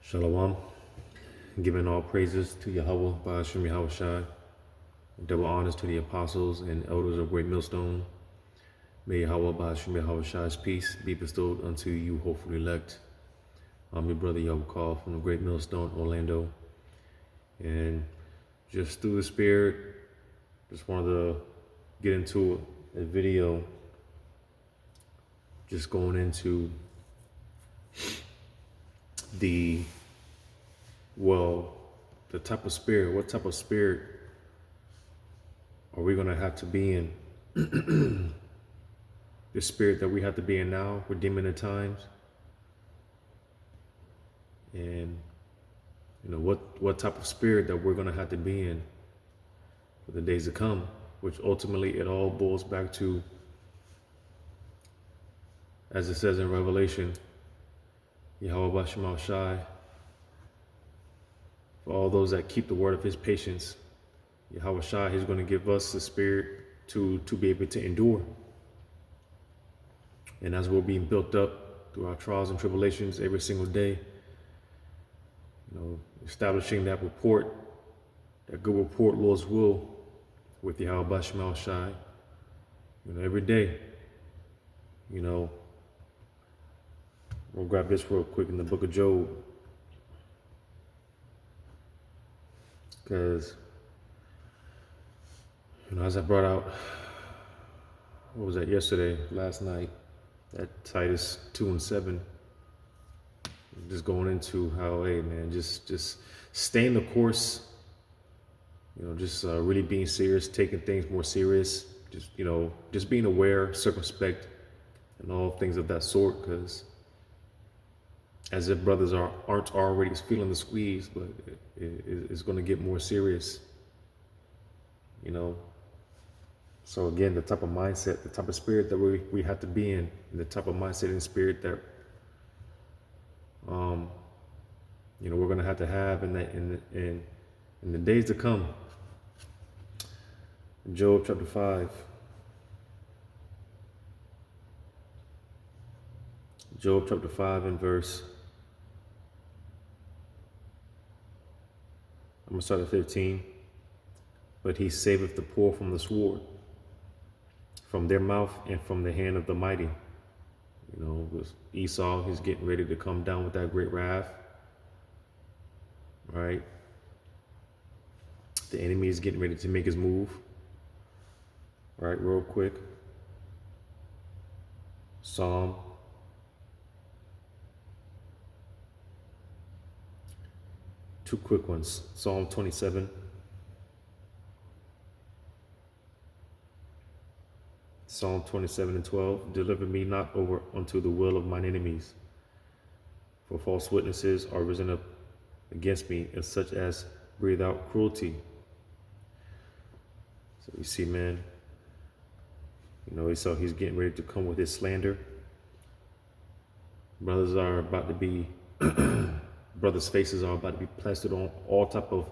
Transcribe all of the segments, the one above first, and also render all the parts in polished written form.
Shalom. Giving all praises to Yahweh, Ba'ashem Yahweh Shai. Double honors to the apostles and elders of Great Millstone. May Yahweh, Ba'ashem Yahweh Shai's peace be bestowed unto you, hopefully elect. I'm your brother Yahweh Call from the Great Millstone, Orlando. And just through the Spirit, just wanted to get into a video just going into the type of spirit, what type of spirit are we going to have to be in? The spirit that we have to be in now, redeeming the times. And, what type of spirit that we're going to have to be in for the days to come, which ultimately it all boils back to, as it says in Revelation, Yahweh Ba'ashem Shai, for all those that keep the word of his patience, Yahweh Shai, he's going to give us the spirit to be able to endure. And as we're being built up through our trials and tribulations every single day, establishing that rapport, that good report, Lord's will, with Yahweh Ba'ashem Shai, every day, we'll grab this real quick in the book of Job. Because, as I brought out, what was that last night, that Titus 2:7, just going into how, hey man, just stay in the course, just really being serious, taking things more serious, just being aware, circumspect, and all things of that sort, because as if brothers aren't already feeling the squeeze, but it's going to get more serious, So again, the type of mindset, the type of spirit that we have to be in, and the type of mindset and spirit that, we're going to have in the days to come. Job chapter 5. Job chapter 5 and verse, I'm going to start at 15. But he saveth the poor from the sword, from their mouth, and from the hand of the mighty. With Esau, he's getting ready to come down with that great wrath, right? The enemy is getting ready to make his move, right? Real quick. Psalm 2 quick ones. Psalm 27. Psalm 27:12, deliver me not over unto the will of mine enemies, for false witnesses are risen up against me, and such as breathe out cruelty. So you see, man, Esau, he's getting ready to come with his slander. Brothers are about to be, brothers' faces are about to be plastered on all type of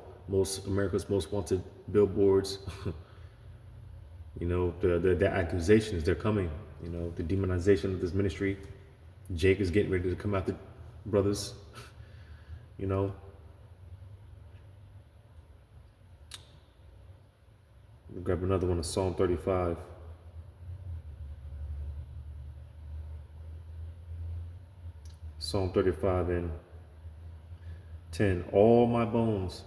America's most wanted billboards. The accusations, they're coming, the demonization of this ministry. Jake is getting ready to come after brothers, We'll grab another one of Psalm 35. Psalm 35 and 10. All my bones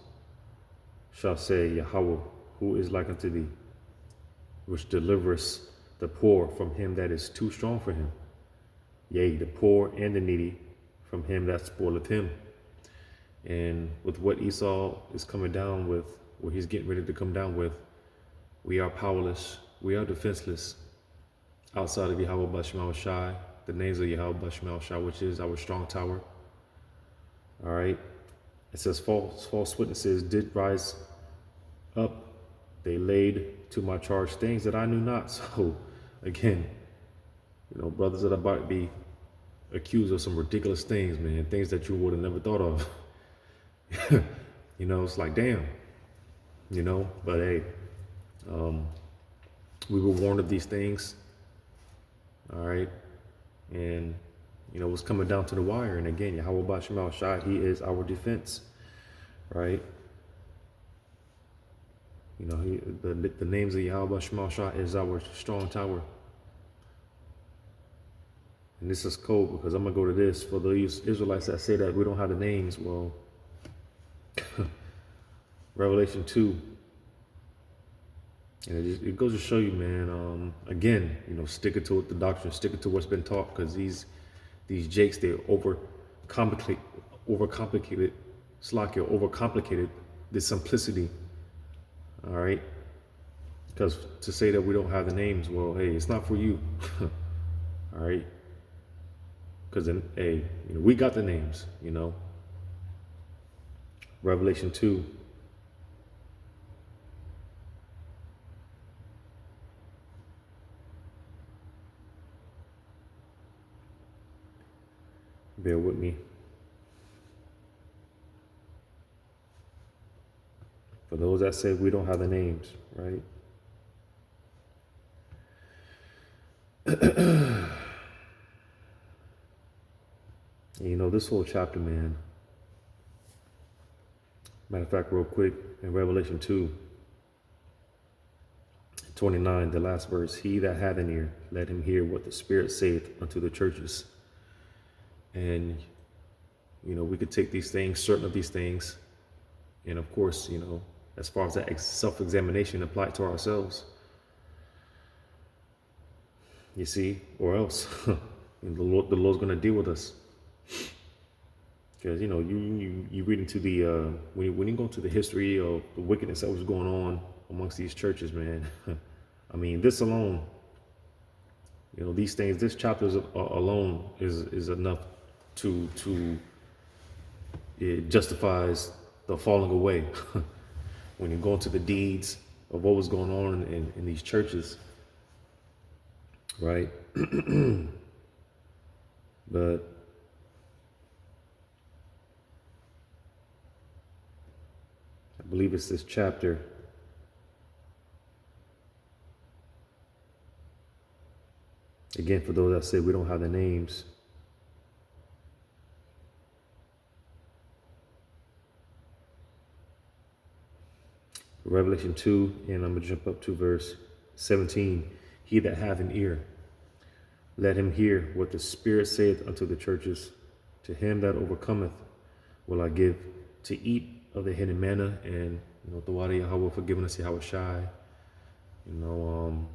shall say, Yahweh, who is like unto thee, which delivereth the poor from him that is too strong for him, yea, the poor and the needy from him that spoileth him. And with what Esau is coming down with, what he's getting ready to come down with, we are powerless, we are defenseless outside of Yahweh Ba'ashem Shai, the names of Yahweh Ba'ashem Shai, which is our strong tower. All right. It says false witnesses did rise up. They laid to my charge things that I knew not. So again, brothers that are about to be accused of some ridiculous things, man, things that you would have never thought of. It's like, damn, but hey, we were warned of these things. All right. And You know, what's coming down to the wire. And again, Yahweh Bashim Shai, he is our defense, right? You know, the names of Yahweh Bashim Shai is our strong tower. And this is cold because I'm going to go to this. For those Israelites that say that we don't have the names, well, Revelation 2. And it goes to show you, man, again, you know, sticking to the doctrine, sticking to what's been taught, because these jakes, they overcomplicated the simplicity, all right? Because to say that we don't have the names, well, hey, it's not for you, all right? Because then, hey, you know, we got the names, you know. Revelation 2. Bear with me. For those that say we don't have the names, right? You know, this whole chapter, man. Matter of fact, real quick, in Revelation 2:29, the last verse, he that hath an ear, let him hear what the Spirit saith unto the churches. And, you know, we could take these things, certain of these things, and of course, you know, as far as that self-examination, apply it to ourselves. You see, or else the Lord's going to deal with us. Because, you know, you read into the, when you go into the history of the wickedness that was going on amongst these churches, man, I mean, this alone, you know, these things, this chapter alone is enough to it justifies the falling away. When you go into the deeds of what was going on in these churches, right? But I believe it's this chapter. Again, for those that say we don't have the names. Revelation 2, and I'm going to jump up to verse 17. He that hath an ear, let him hear what the Spirit saith unto the churches. To him that overcometh will I give to eat of the hidden manna, and, you know, the water Yahweh forgiveness Yahweh Shai. You know,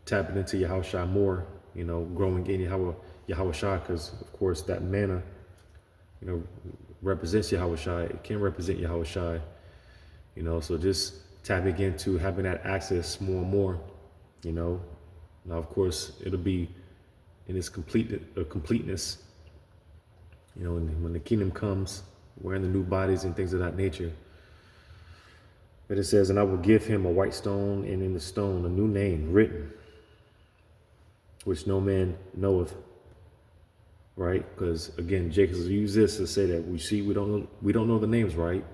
tapping into Yahweh Shai more, you know, growing in Yahweh Shai, because of course that manna, you know, represents Yahweh Shai. It can represent Yahweh Shai, you know, so just tapping into having that access more and more, you know. Now, of course, it'll be in its completeness, you know, and when the kingdom comes, wearing the new bodies and things of that nature. But it says, and I will give him a white stone, and in the stone a new name written, which no man knoweth. Right? Because again, Jacob used this to say that we don't know the names, right?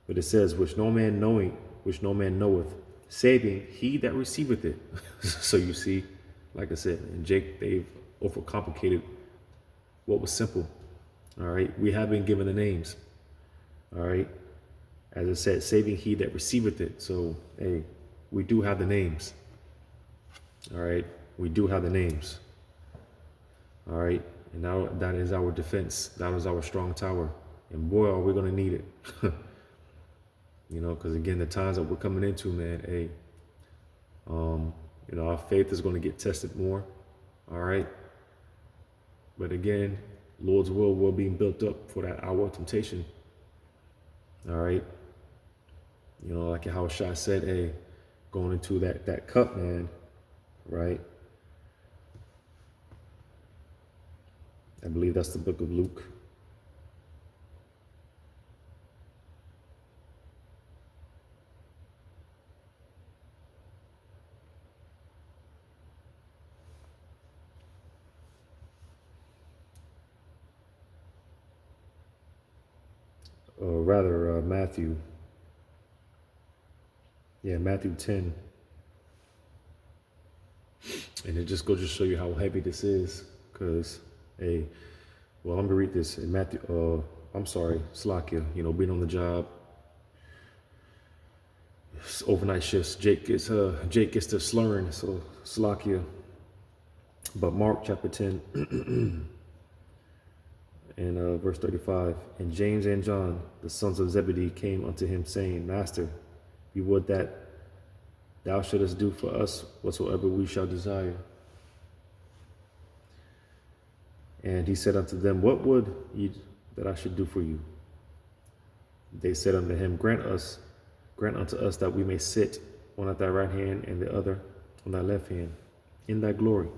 But it says, which no man knoweth, saving he that receiveth it. So you see, like I said, and Jake, they've overcomplicated what was simple. All right, we have been given the names. All right, as I said, saving he that receiveth it. So hey, we do have the names. All right, we do have the names. All right, and now that is our defense. That is our strong tower. And boy, are we going to need it. You know, because again, the times that we're coming into, man, hey, you know, our faith is going to get tested more. All right. But again, Lord's will, we're being built up for that hour of temptation. All right. You know, like how Shai said, hey, going into that cup, man, right? I believe that's the book of Luke. Or rather, Matthew. Yeah, Matthew 10. And it just goes to show you how heavy this is. Because, hey, well, let me read this in Matthew. I'm sorry, Slakia. Being on the job, overnight shifts. Jake gets to slurring. So Slakia. But Mark chapter 10 and verse 35. And James and John, the sons of Zebedee, came unto him, saying, Master, we would that thou shouldest do for us whatsoever we shall desire. And he said unto them, What would ye that I should do for you? They said unto him, Grant unto us that we may sit, one at thy right hand and the other on thy left hand, in thy glory.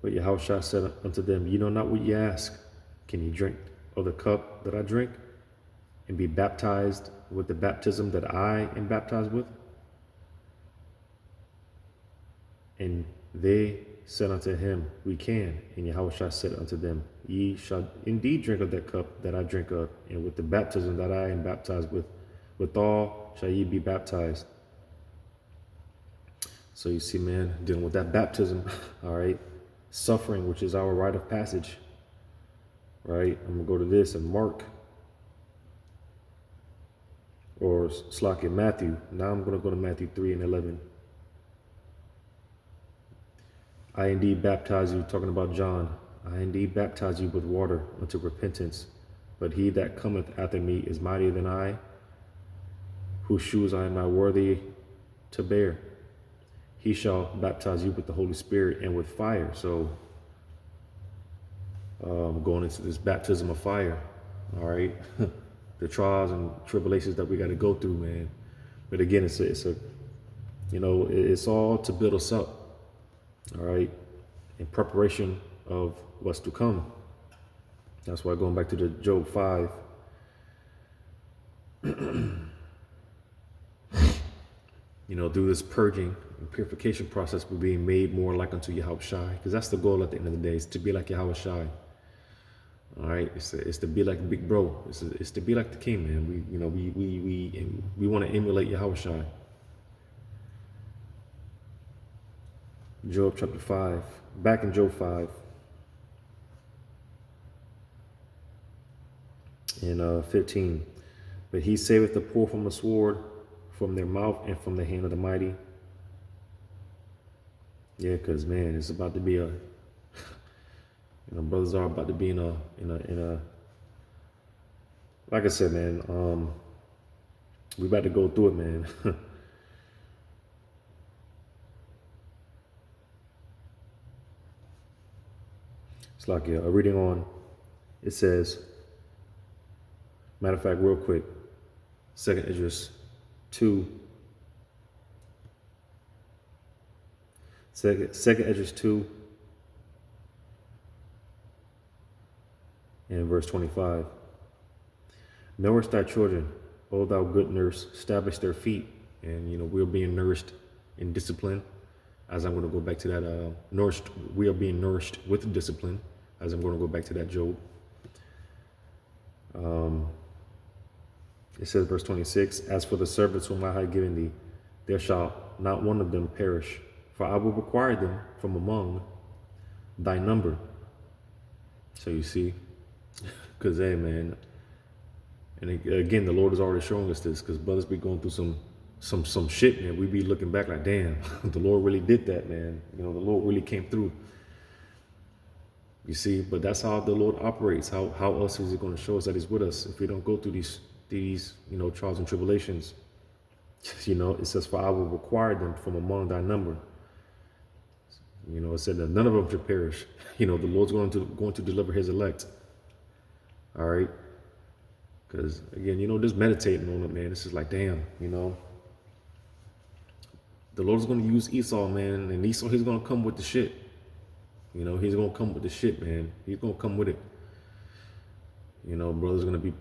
But Yahushua said unto them, Ye know not what ye ask. Can ye drink of the cup that I drink, and be baptized with the baptism that I am baptized with? And they said unto him, We can. And Yahushua said unto them, Ye shall indeed drink of that cup that I drink of, and with the baptism that I am baptized with. Withal shall ye be baptized. So you see, man, dealing with that baptism, all right? Suffering, which is our rite of passage, right? I'm going to go to this in Mark, or Slakia, Matthew. Now I'm going to go to Matthew 3 and 11. I indeed baptize you, talking about John, I indeed baptize you with water unto repentance, but he that cometh after me is mightier than I, whose shoes I am not worthy to bear. He shall baptize you with the Holy Spirit and with fire. So going into this baptism of fire, all right? The trials and tribulations that we got to go through, man. But again, it's all to build us up, all right, in preparation of what's to come. That's why going back to the Job 5, through this purging and purification process, we're being made more like unto Yahushua, because that's the goal at the end of the day, is to be like Yahushua. All right, it's to be like the big bro. It's to be like the king, man. We want to emulate Yahushua. Job chapter 5, back in Job 5, in 15. But he saveth the poor from the sword, from their mouth, and from the hand of the mighty. Yeah, because man, it's about to be brothers are about to be in a like I said, man, we about to go through it, man. It's like a reading on, it says, matter of fact, real quick, Second Esdras 2, Second Esdras 2 and verse 25. Nourish thy children, O thou good nurse, establish their feet. And we're being nourished in discipline, as I'm going to go back to that, we are being nourished with discipline, as I'm going to go back to that Job. It says, verse 26, As for the servants whom I have given thee, there shall not one of them perish, for I will require them from among thy number. So you see, because, hey, man, and again, the Lord is already showing us this, because brothers be going through some shit, man. We be looking back like, damn, the Lord really did that, man. The Lord really came through. You see, but that's how the Lord operates. How else is He going to show us that He's with us if we don't go through these trials and tribulations? It says, for I will require them from among thy number. It said that none of them should perish. The Lord's going to deliver His elect. All right. Because again, just meditating on it, man. This is like, damn, the Lord's going to use Esau, man, and Esau, he's going to come with the shit. He's going to come with the shit, man. He's going to come with it. Brother's going to be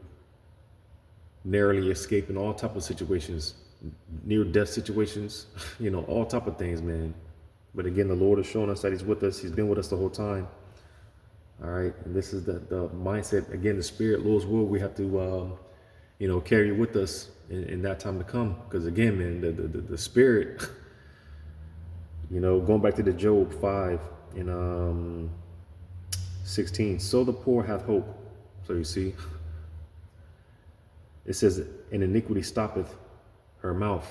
narrowly escaping all type of situations, near-death situations, all type of things, man. But again, the Lord is showing us that He's with us. He's been with us the whole time. All right, and this is the mindset. Again, the Spirit, Lord's will, we have to, carry with us in that time to come. Because again, man, the Spirit, You know, going back to the Job 5 in 16. So the poor have hope. So you see, it says, "In iniquity stoppeth her mouth.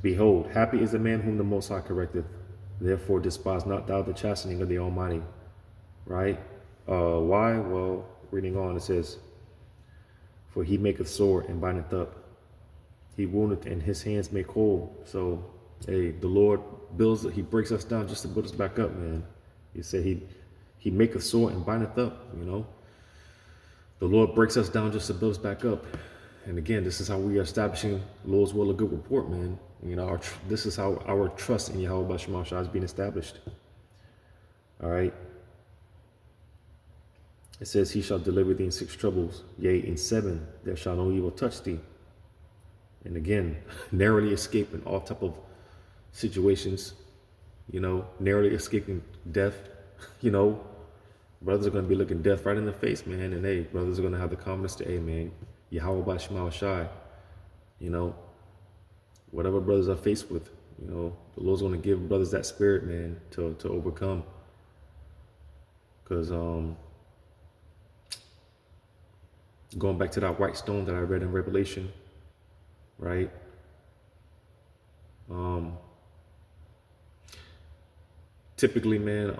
Behold, happy is the man whom the Most High correcteth. Therefore despise not thou the chastening of the Almighty." Right? Why? Well, reading on, it says, "For he maketh sore and bindeth up. He woundeth and his hands make whole." So, hey, the Lord builds, he breaks us down just to build us back up, man. He said he maketh sore and bindeth up, you know. The Lord breaks us down just to build us back up. And again, this is how we are establishing the Lord's will, a good report, man. You know, this is how our trust in Yahweh Bashar Shah is being established. All right. It says, "He shall deliver thee in 6 troubles, yea, in 7 there shall no evil touch thee." And again, narrowly escaping all type of situations, you know, narrowly escaping death. You know, brothers are going to be looking death right in the face, man. And hey, brothers are going to have the confidence to, hey, man, Yahweh Bashar Shai, you know, whatever brothers are faced with, you know, the Lord's going to give brothers that spirit, man, to overcome. Because going back to that white stone that I read in Revelation, right? Typically, man,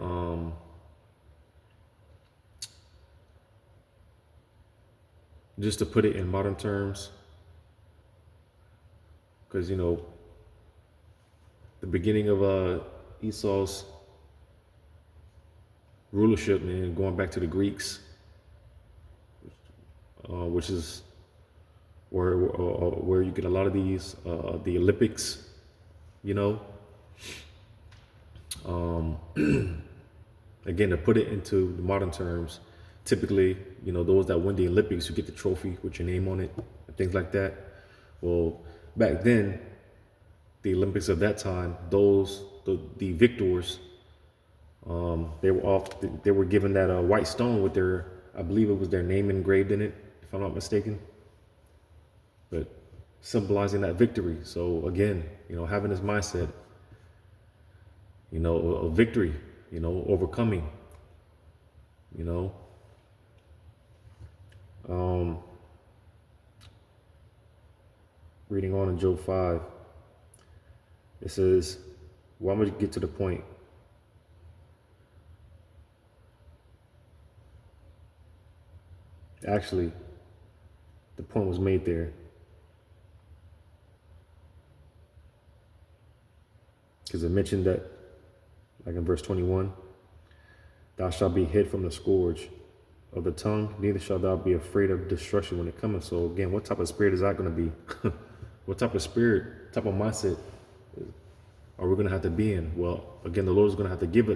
just to put it in modern terms, because, you know, the beginning of Esau's rulership, man, going back to the Greeks, which is where you get a lot of these, the Olympics, you know. Again, to put it into the modern terms, typically, you know, those that win the Olympics, you get the trophy with your name on it and things like that. Well, back then, the Olympics of that time, the victors, they were given that white stone with their, I believe it was their name engraved in it, if I'm not mistaken, but symbolizing that victory. So again, you know, having this mindset, you know, of victory, you know, overcoming, you know. Reading on in Job 5, it says, well, I'm going to get to the point. Actually, the point was made there. Because it mentioned that, like in verse 21, "Thou shalt be hid from the scourge of the tongue, neither shalt thou be afraid of destruction when it cometh." So again, what type of spirit is that going to be? What type of spirit, type of mindset are we going to have to be in? Well, again, the Lord is going to have to give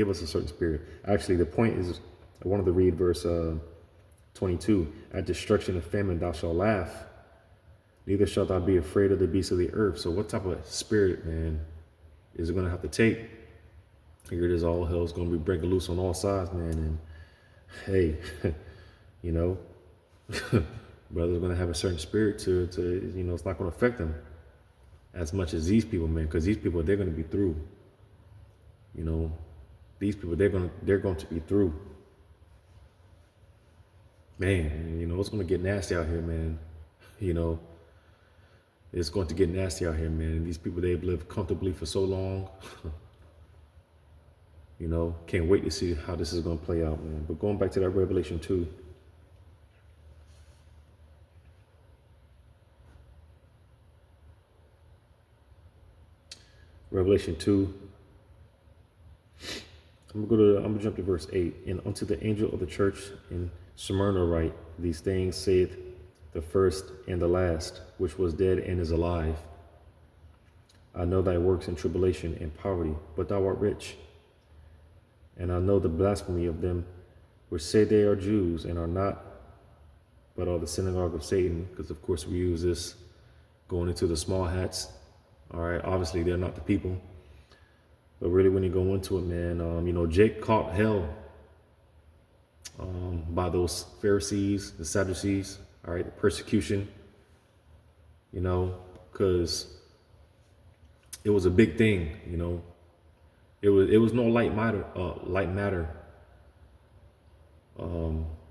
us a certain spirit. Actually, the point is, I wanted to read verse 22. "At destruction and famine thou shalt laugh, neither shalt thou be afraid of the beasts of the earth." So what type of spirit, man, is it going to have to take? Here it is, all hell's going to be breaking loose on all sides, man. And hey, you know, brothers are going to have a certain spirit to, you know, it's not going to affect them as much as these people, man, because these people, they're going to be through. You know, these people, they're going to be through. Man, you know, it's going to get nasty out here, man. You know, it's going to get nasty out here, man. These people, they've lived comfortably for so long. You know, can't wait to see how this is going to play out, man. But going back to that Revelation 2. Revelation 2. I'm gonna jump to verse 8. "And unto the angel of the church in Smyrna write, These things saith the first and the last, which was dead and is alive. I know thy works in tribulation and poverty, but thou art rich. And I know the blasphemy of them which say they are Jews and are not, but are the synagogue of Satan." Because of course we use this going into the small hats. All right, obviously they're not the people. But really, when you go into it, man, you know, Jake caught hell by those Pharisees, the Sadducees, all right, the persecution, you know, because it was a big thing, you know. It was no light matter.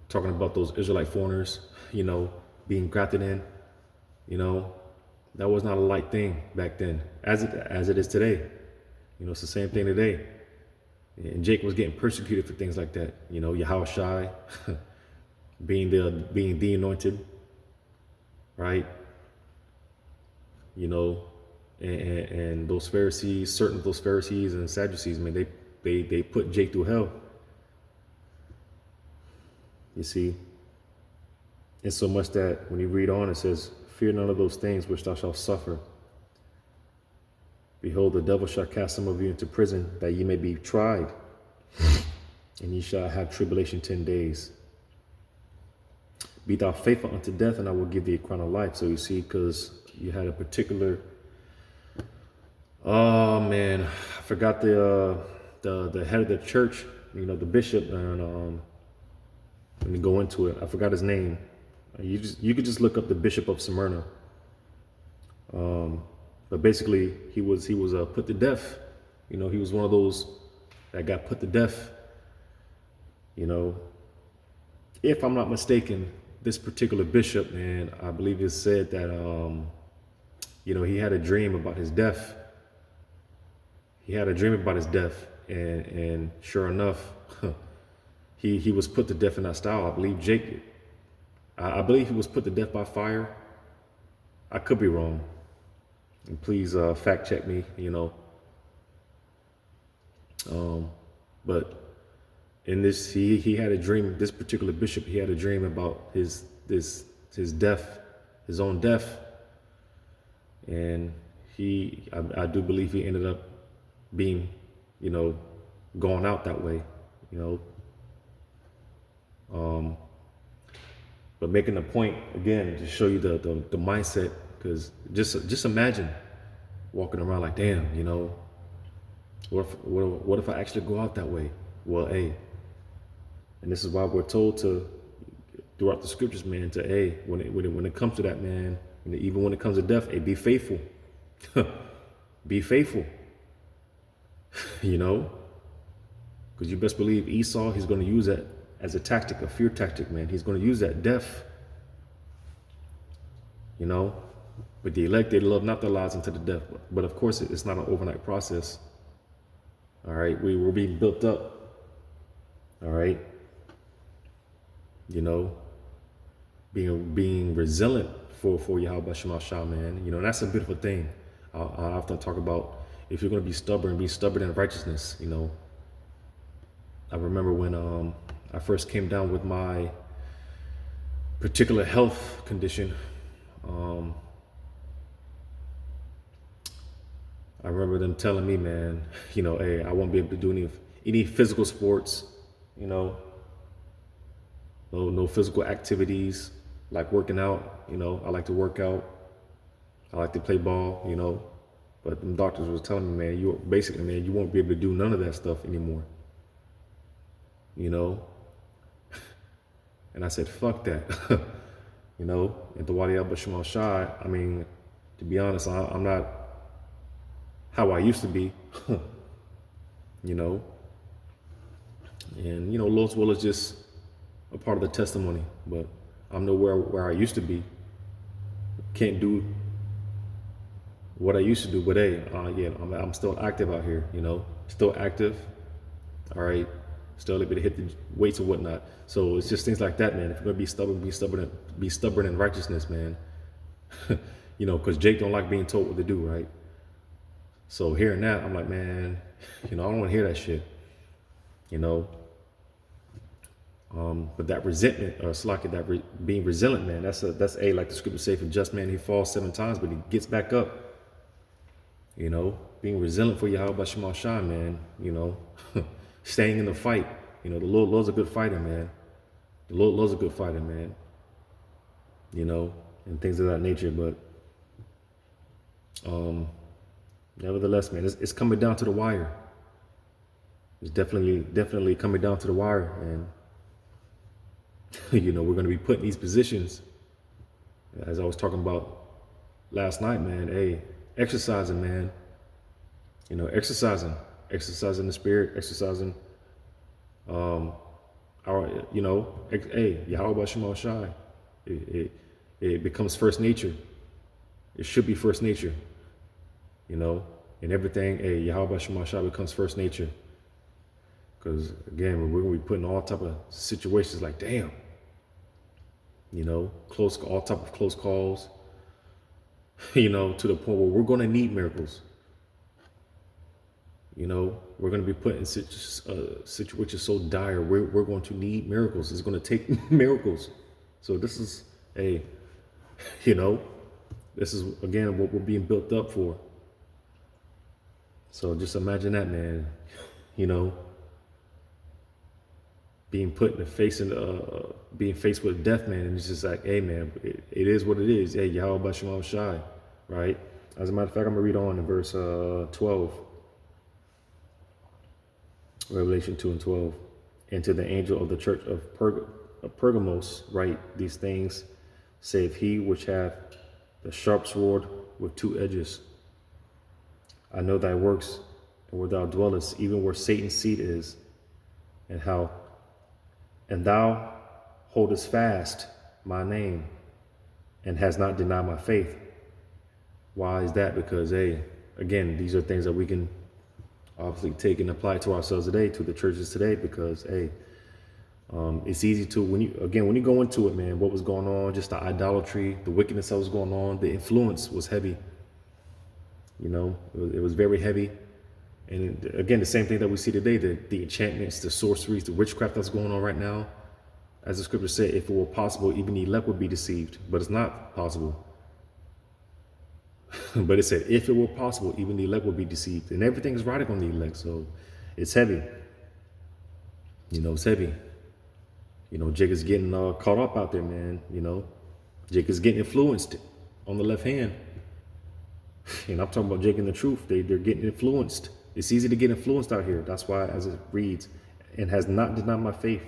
Talking about those Israelite foreigners, you know, being grafted in, you know, that was not a light thing back then, as it is today. You know, it's the same thing today. And Jake was getting persecuted for things like that. You know, Yahushai being the anointed, right? You know, and those Pharisees, certain of those Pharisees and Sadducees, man, they put Jake through hell. You see, and so much that when you read on, it says, "Fear none of those things which thou shalt suffer. Behold, the devil shall cast some of you into prison, that ye may be tried, and ye shall have tribulation 10 days. Be thou faithful unto death, and I will give thee a crown of life." So you see, because you had a particular, oh man, I forgot the head of the church, you know, the bishop, and let me go into it. I forgot his name. You could just look up the Bishop of Smyrna. But basically, he was put to death. You know, he was one of those that got put to death. You know, if I'm not mistaken, this particular bishop, man, I believe it said that, you know, he had a dream about his death. He had a dream about his death, and sure enough, he was put to death in that style. I believe I believe he was put to death by fire. I could be wrong. And please fact check me, you know. But in this, he had a dream. This particular bishop, he had a dream about his death, his own death, and I do believe he ended up being, you know, going out that way, you know. But making a point again to show you the mindset, because just imagine walking around like, damn, you know, what if I actually go out that way? Well, hey, and this is why we're told to throughout the scriptures, man, to when it comes to that, man, even when it comes to death, hey, be faithful, be faithful, you know, because you best believe Esau, he's going to use that as a tactic, a fear tactic, man. He's going to use that death, you know. But the elect, they love not their lives unto the death. But of course, it's not an overnight process. All right, we're being built up. All right, you know, being resilient for Yahweh Shema Shah, man. You know, that's a beautiful thing. I often talk about, if you're going to be stubborn in righteousness. You know, I remember when I first came down with my particular health condition. I remember them telling me, man, you know, hey, I won't be able to do any physical sports, you know, no physical activities like working out. You know, I like to work out. I like to play ball, you know, but them doctors was telling me, man, you won't be able to do none of that stuff anymore, you know. And I said, fuck that, you know. And the Wadi Abba Shemal Shai, I mean, to be honest, I'm not how I used to be, you know. And, you know, Lord's will is just a part of the testimony, but I'm nowhere where I used to be. Can't do what I used to do, but hey, yeah, I'm still active out here, you know, still active, all right, still able to hit the weights and whatnot. So it's just things like that, man. If you're gonna be stubborn in righteousness, man. You know, because Jake don't like being told what to do, right? So hearing that, I'm like, man, you know, I don't want to hear that shit, you know. But that resentment, or it's like that being resilient, man. That's like the scripture say, for just man, he falls 7 times, but he gets back up. You know, being resilient for Yahweh Shema Shai, man. You know, staying in the fight. You know, the Lord's a good fighter, man. The Lord's a good fighter, man. You know, and things of that nature. But nevertheless, man, it's coming down to the wire. It's definitely coming down to the wire, and you know, we're going to be put in these positions, as I was talking about last night, man. Hey, exercising, man. You know, exercising the spirit, exercising our, you know, hey, Yahweh Shema Shai. It becomes first nature. It should be first nature, you know, and everything. Hey, Yahweh Shema Shai becomes first nature. Because again, we're going to be put in all type of situations like, damn, you know, all type of close calls, you know, to the point where we're going to need miracles. You know, we're going to be put in situations so dire. We're going to need miracles. It's going to take miracles. So this is you know, this is again what we're being built up for. So just imagine that, man. You know, being put in the face and being faced with death, man, and it's just like, hey, man, it is what it is. Hey, Yahweh Shema Shai, right? As a matter of fact, I'm gonna read on in verse 12. Revelation 2 and 12. And to the angel of the church of Pergamos write these things, saith he which hath the sharp sword with two edges. I know thy works, and where thou dwellest, even where Satan's seat is, and thou holdest fast my name, and hast not denied my faith. Why is that? Because, hey, again, these are things that we can obviously take and apply to ourselves today, to the churches today, because, hey, it's easy to, when you go into it, man, what was going on, just the idolatry, the wickedness that was going on, the influence was heavy. You know, it was very heavy. And again, the same thing that we see today, the enchantments, the sorceries, the witchcraft that's going on right now. As the scripture said, if it were possible, even the elect would be deceived, but it's not possible. But it said, if it were possible, even the elect would be deceived. And everything is riding on the elect, so it's heavy. You know, it's heavy. You know, Jake is getting caught up out there, man. You know, Jake is getting influenced on the left hand. And I'm talking about Jake and the truth. They're getting influenced. It's easy to get influenced out here. That's why, as it reads, and has not denied my faith.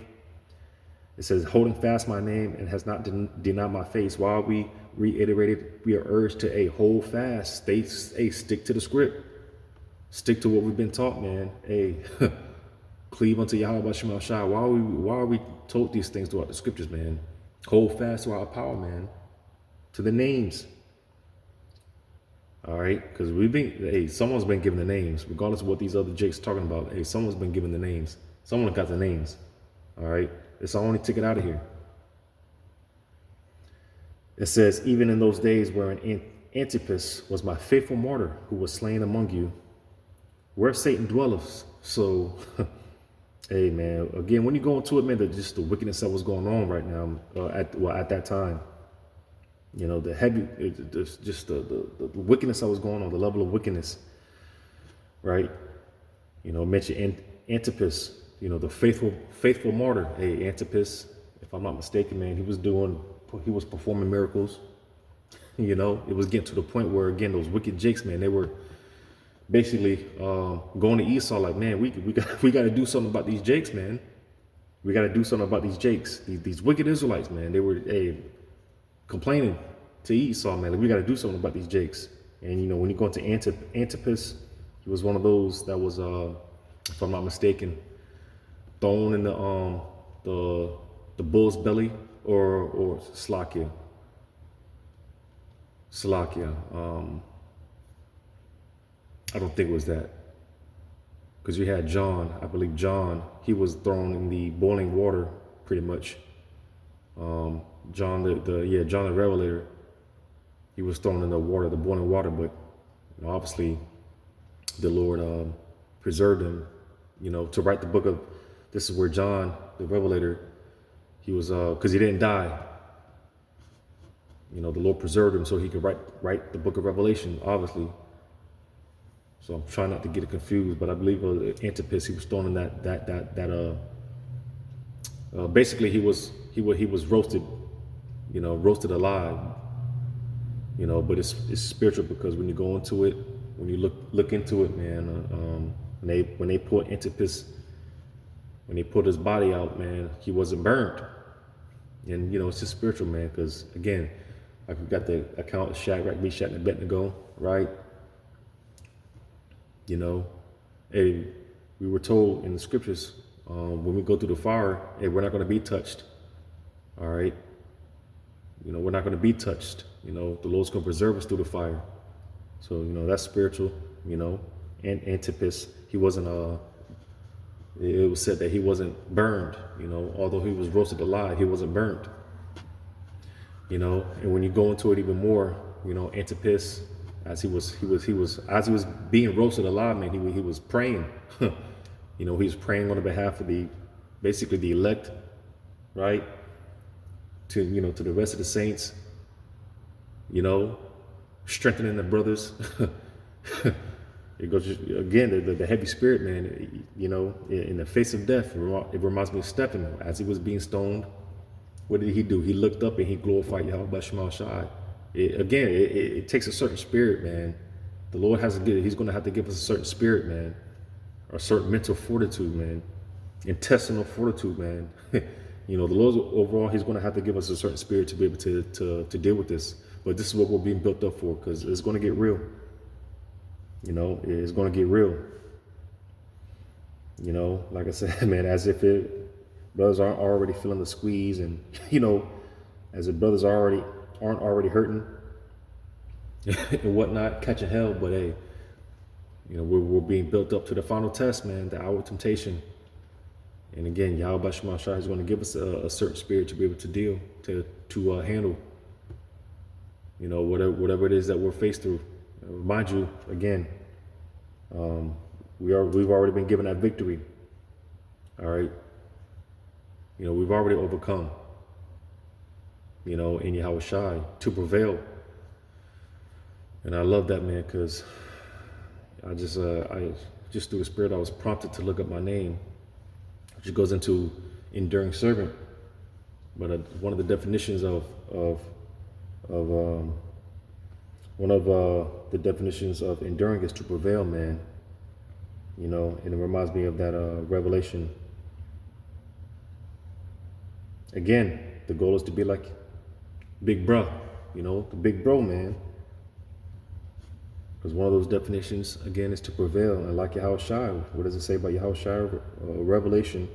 It says, holding fast my name and has not denied my faith. While we reiterated, we are urged to hold fast. Stick to the script. Stick to what we've been taught, man. Cleave unto Yahweh Shema Shai. Why are we told these things throughout the scriptures, man? Hold fast to our power, man. To the names. All right, because someone's been given the names, regardless of what these other Jakes talking about. Hey, someone's been given the names. Someone got the names. All right, it's our only ticket out of here. It says, even in those days wherein Antipas was my faithful martyr, who was slain among you, where Satan dwelleth. So, hey, man, again, when you go into it, man, just the wickedness that was going on right now, at that time. You know, the wickedness that was going on, the level of wickedness, right? You know, mention Antipas, you know, the faithful martyr. Hey, Antipas, if I'm not mistaken, man, he was performing miracles. You know, it was getting to the point where, again, those wicked Jakes, man, they were basically going to Esau like, man, we got to do something about these Jakes, man. We got to do something about these Jakes, these wicked Israelites, man. They were complaining to Esau, man, like, we got to do something about these Jakes. And, you know, when you go into Antipas, he was one of those that was, if I'm not mistaken, thrown in the bull's belly, or Slakia. I don't think it was that, because you had John. I believe John, he was thrown in the boiling water, pretty much. John the Revelator, he was thrown in the water, the boiling water, but, you know, obviously the Lord preserved him, you know, to write the book of, this is where John the Revelator, he was, because he didn't die, you know, the Lord preserved him so he could write the book of Revelation, obviously. So I'm trying not to get it confused, but I believe Antipas, he was thrown in basically he was roasted, you know, roasted alive, you know, but it's spiritual, because when you go into it, when you look into it, man, when they put Antipas, when they put his body out, man, he wasn't burnt. And, you know, it's just spiritual, man, because, again, like we got the account of Shadrach, Meshach, and Abednego, right? You know, hey, we were told in the scriptures, when we go through the fire, hey, we're not going to be touched. All right. You know, we're not going to be touched. You know, the Lord's going to preserve us through the fire. So, you know, that's spiritual, you know. And Antipas, he wasn't, it was said that he wasn't burned, you know, although he was roasted alive, he wasn't burned. You know, and when you go into it even more, you know, Antipas, as he was being roasted alive, man, he was praying. You know, he was praying on the behalf of basically the elect, right? To, you know, to the rest of the saints, you know, strengthening the brothers. It goes again, the heavy spirit, man, you know, in the face of death. It reminds me of Stephen as he was being stoned. What did he do? He looked up and he glorified Yahweh Shema Shai. It takes a certain spirit, man. The Lord he's going to have to give us a certain spirit, man, or a certain mental fortitude, man, intestinal fortitude, man. You know, the Lord overall, he's going to have to give us a certain spirit to be able to deal with this. But this is what we're being built up for, because it's going to get real. You know, it's going to get real. You know, like I said, man, as if brothers aren't already feeling the squeeze, and, you know, as if brothers aren't already hurting and whatnot, catching hell. But hey, you know, we're being built up to the final test, man, the hour of temptation. And again, Yahweh Shema Shai is going to give us a certain spirit to be able to deal, to handle, you know, whatever it is that we're faced through. Remind you again, we've already been given that victory. All right. You know, we've already overcome, you know, in Yahweh Shai to prevail. And I love that, man, because I just through the spirit, I was prompted to look up my name, which goes into enduring servant. But one of the definitions the definitions of enduring is to prevail, man. You know, and it reminds me of that Revelation. Again, the goal is to be like Big Bro, you know, the Big Bro, man. Because one of those definitions, again, is to prevail. And like Yahweh Shai, what does it say about Yahweh Shai? Revelation.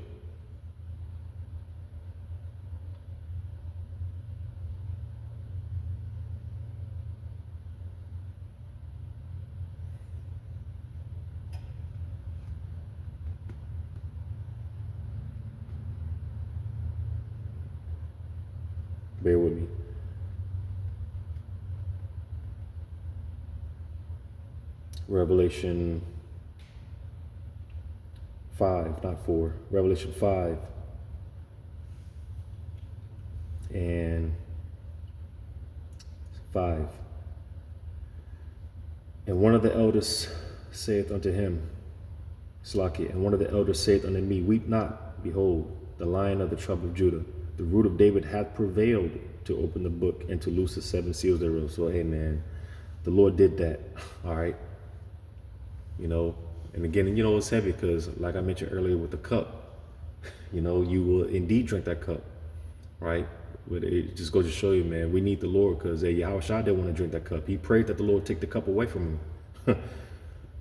Bear with me. Revelation 5, not 4. Revelation 5 and 5. And one of the elders saith unto him, Slaki, and one of the elders saith unto me, Weep not, behold, the Lion of the tribe of Judah, the root of David, hath prevailed to open the book and to loose the 7 seals thereof. So, hey, man, the Lord did that. All right. You know, and again, you know, it's heavy because, like I mentioned earlier with the cup, you know, you will indeed drink that cup, right? But it just goes to show you, man, we need the Lord, because Yahweh Shai didn't want to drink that cup. He prayed that the Lord take the cup away from him.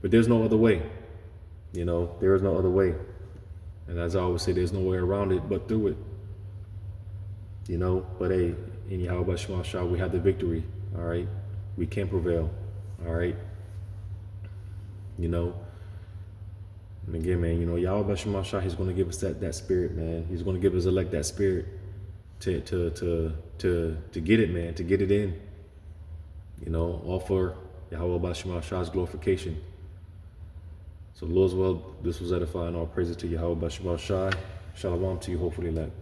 But there's no other way. You know, there is no other way. And as I always say, there's no way around it but through it. You know, but hey, in Yahweh Shema Shai, we have the victory. All right. We can prevail. All right. You know, and again, man, you know, Yahweh Shema Shai, he's going to give us that spirit, man. He's going to give us elect that spirit to get it, man, to get it in. You know, all for Yahweh Shema Shai's glorification. So, Lord's will, this was edifying. All praises to Yahweh Shema Shai. Shalom to you, hopefully, elect.